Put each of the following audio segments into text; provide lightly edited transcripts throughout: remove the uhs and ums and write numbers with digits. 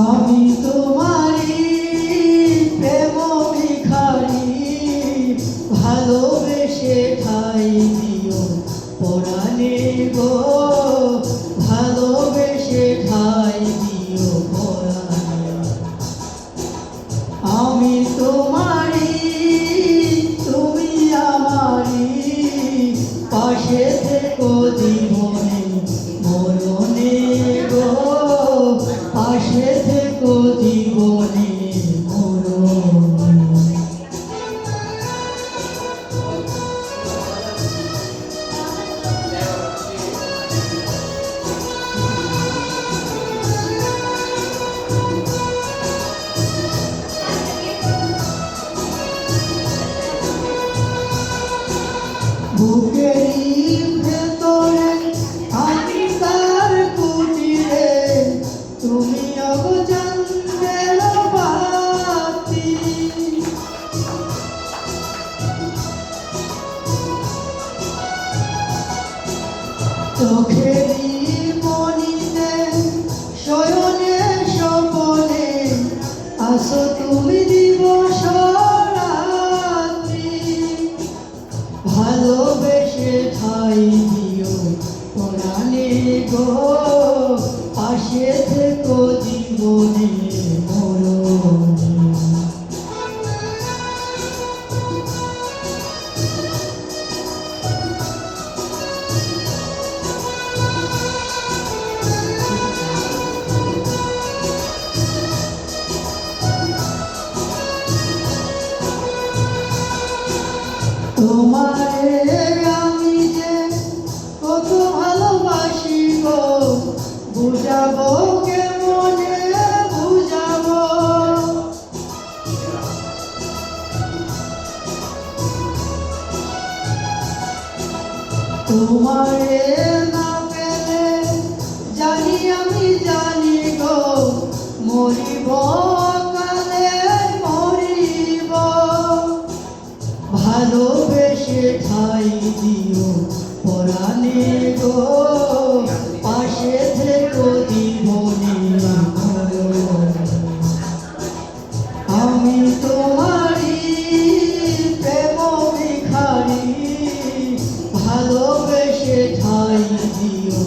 আমি তোমারি প্রেম ভিখারি, ভালোবেসে ঠাই দিও পরাণে গো, ভালোবেসে ঠাই দিও পরাণে। আমি তোমারি তুমি আমারি, পাশে থেকো জীবনে মরণে গো, পাশে থেকো জীবনে মরণে। বুকেরই ভেতরে আমি তার কুটিরে, তুমি অগচন্দ্রের বাতি। চোখেরই মনিতে শয়নে স্বপনে, আসো তুমি দিবস রাত্রি। ভালোবেসে ঠাই দিও পরাণে গো, পাশে থেকো জীবনে মরণে। তোমারে আমি যে কত ভালোবাসি গো, বুঝাবো কেমনে বুঝাবো। তোমারে না পেলে জানি আমি জানি গো, মরিব কালে মরিব। ভালোবেসে ঠাই দিও পরাণে গো, পাশে থেকো জীবনে মরণে। আমি তোমারি প্রেম ভিখারি, ভালোবেসে ঠাই দিও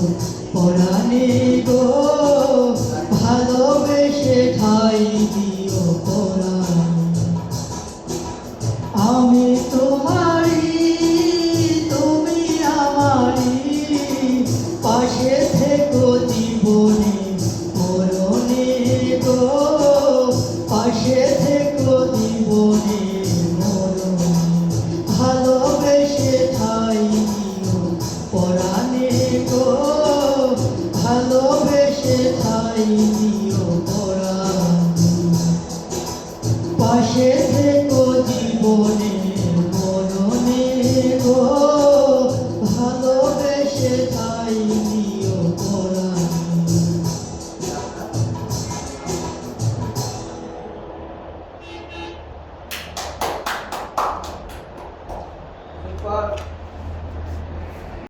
পরাণে গো, ভালোবেসে ঠাই দিও পরাণে। আমি তোমারি তুমি আমারি, পাশে থেকো জীবনে মরণে গো, পাশে থেকো জীবনে মরণে। ভালোবেসে ঠাই দিও পরাণে গো, ভালোবেসে ঠাই দিও পরাণে। পাশে থেকে